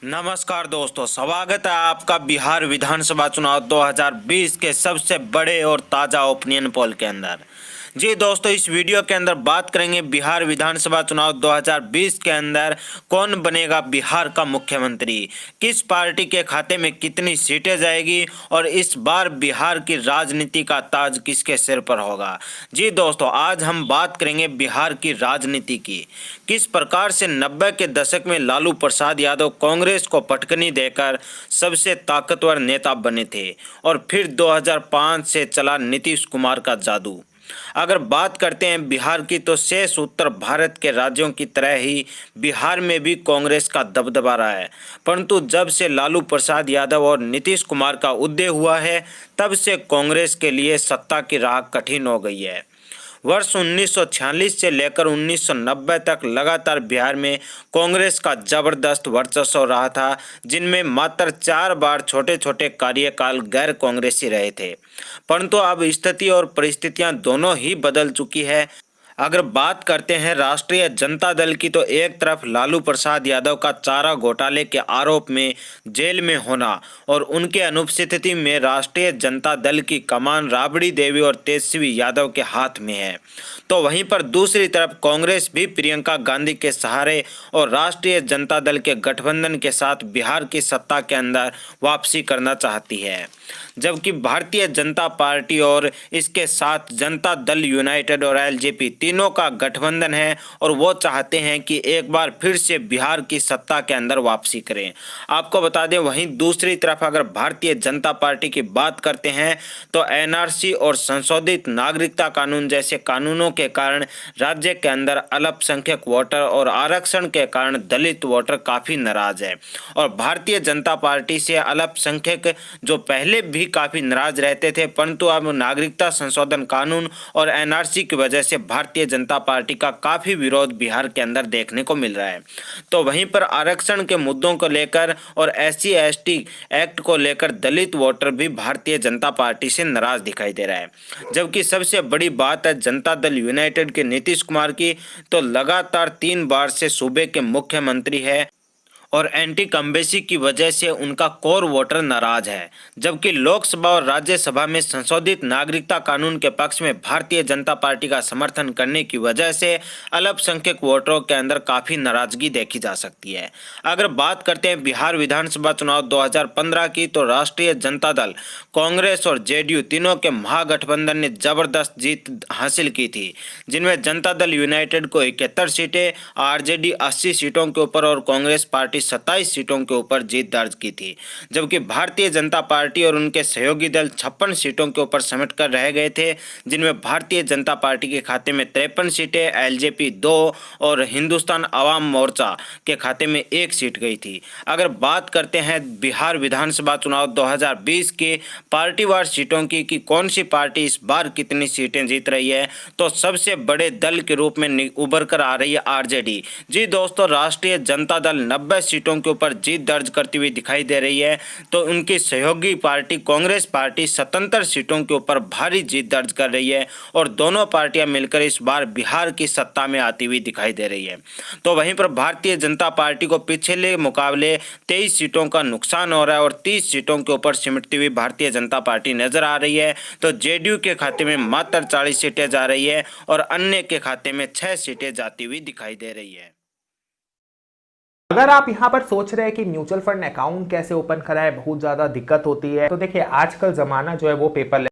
नमस्कार दोस्तों, स्वागत है आपका बिहार विधानसभा चुनाव 2020 के सबसे बड़े और ताज़ा ओपिनियन पोल के अंदर। जी दोस्तों, इस वीडियो के अंदर बात करेंगे बिहार विधानसभा चुनाव 2020 के अंदर कौन बनेगा बिहार का मुख्यमंत्री, किस पार्टी के खाते में कितनी सीटें जाएगी और इस बार बिहार की राजनीति का ताज किसके सिर पर होगा। जी दोस्तों, आज हम बात करेंगे बिहार की राजनीति की, किस प्रकार से 90 के दशक में लालू प्रसाद यादव कांग्रेस को पटकनी देकर सबसे ताकतवर नेता बने थे और फिर 2005 से चला नीतीश कुमार का जादू। अगर बात करते हैं बिहार की, तो शेष उत्तर भारत के राज्यों की तरह ही बिहार में भी कांग्रेस का दबदबा रहा है, परंतु जब से लालू प्रसाद यादव और नीतीश कुमार का उदय हुआ है तब से कांग्रेस के लिए सत्ता की राह कठिन हो गई है। वर्ष 1946 से लेकर 1990 तक लगातार बिहार में कांग्रेस का जबरदस्त वर्चस्व रहा था, जिनमें मात्र 4 बार छोटे छोटे कार्यकाल गैर कांग्रेसी रहे थे। परंतु अब स्थिति और परिस्थितियां दोनों ही बदल चुकी है। अगर बात करते हैं राष्ट्रीय जनता दल की, तो एक तरफ लालू प्रसाद यादव का चारा घोटाले के आरोप में जेल में होना और उनके अनुपस्थिति में राष्ट्रीय जनता दल की कमान राबड़ी देवी और तेजस्वी यादव के हाथ में है, तो वहीं पर दूसरी तरफ कांग्रेस भी प्रियंका गांधी के सहारे और राष्ट्रीय जनता दल के गठबंधन के साथ बिहार की सत्ता के अंदर वापसी करना चाहती है। जबकि भारतीय जनता पार्टी और इसके साथ जनता दल यूनाइटेड और एलजेपी तीनों का गठबंधन है और वो चाहते हैं कि एक बार फिर से बिहार की सत्ता के अंदर वापसी करें। आपको बता दें, वहीं दूसरी तरफ अगर भारतीय जनता पार्टी की बात करते हैं तो एनआरसी और संशोधित नागरिकता कानून जैसे कानूनों के कारण राज्य के अंदर अल्पसंख्यक वोटर और आरक्षण के कारण दलित वोटर काफ़ी नाराज है और भारतीय जनता पार्टी से अल्पसंख्यक जो पहले भी काफ़ी नाराज रहते थे, परंतु अब नागरिकता संशोधन कानून और एनआरसी की वजह से भारतीय जनता पार्टी का काफ़ी विरोध बिहार के अंदर देखने को मिल रहा है। तो वहीं पर आरक्षण के मुद्दों को लेकर और एससी एसटी एक्ट को लेकर दलित वोटर भी भारतीय जनता पार्टी से नाराज दिखाई दे रहा है। जबकि सबसे बड़ी बात है जनता दल यूनाइटेड के नीतीश कुमार की, तो लगातार 3 बार से सूबे के मुख्यमंत्री है और एंटी कम्बेसी की वजह से उनका कोर वोटर नाराज है। जबकि लोकसभा और राज्यसभा में संशोधित नागरिकता कानून के पक्ष में भारतीय जनता पार्टी का समर्थन करने की वजह से अल्पसंख्यक वोटरों के अंदर काफ़ी नाराजगी देखी जा सकती है। अगर बात करते हैं बिहार विधानसभा चुनाव 2015 की, तो राष्ट्रीय जनता दल, कांग्रेस और जेडीयू तीनों के महागठबंधन ने जबरदस्त जीत हासिल की थी, जिनमें जनता दल यूनाइटेड को 71 सीटें, आरजेडी 80 सीटों के ऊपर और कांग्रेस पार्टी 27 सीटों के ऊपर जीत दर्ज की थी। जबकि भारतीय जनता पार्टी और उनके सहयोगी दल 56 सीटों के ऊपर समेट कर रह गए थे, जिनमें भारतीय जनता पार्टी के खाते में 53 सीटें, एलजेपी 2 और हिंदुस्तान अवाम मोर्चा के खाते में 1 सीट गई थी। अगर बात करते हैं बिहार विधानसभा चुनाव 2020 के पार्टीवार सीटों की कि कौन सी पार्टी इस बार कितनी सीटें जीत रही है, तो सबसे बड़े दल के रूप में उभर कर आ रही है आरजेडी। जी दोस्तों, राष्ट्रीय जनता दल 90 सीटों के ऊपर जीत दर्ज करती हुई दिखाई दे रही है, तो उनकी सहयोगी पार्टी कांग्रेस पार्टी 77 सीटों के ऊपर भारी जीत दर्ज कर रही है और दोनों पार्टियां मिलकर इस बार बिहार की सत्ता में आती हुई दिखाई दे रही है। तो वहीं पर भारतीय जनता पार्टी को पिछले मुकाबले 23 सीटों का नुकसान हो रहा है और 30 सीटों के ऊपर सिमटती हुई भारतीय जनता पार्टी नजर आ रही है। तो जेडीयू के खाते में मात्र 40 सीटें जा रही है और अन्य के खाते में 6 सीटें जाती हुई दिखाई दे रही है। अगर आप यहाँ पर सोच रहे हैं कि म्यूचुअल फंड अकाउंट कैसे ओपन कराए, बहुत ज्यादा दिक्कत होती है, तो देखिए आजकल जमाना जो है वो पेपर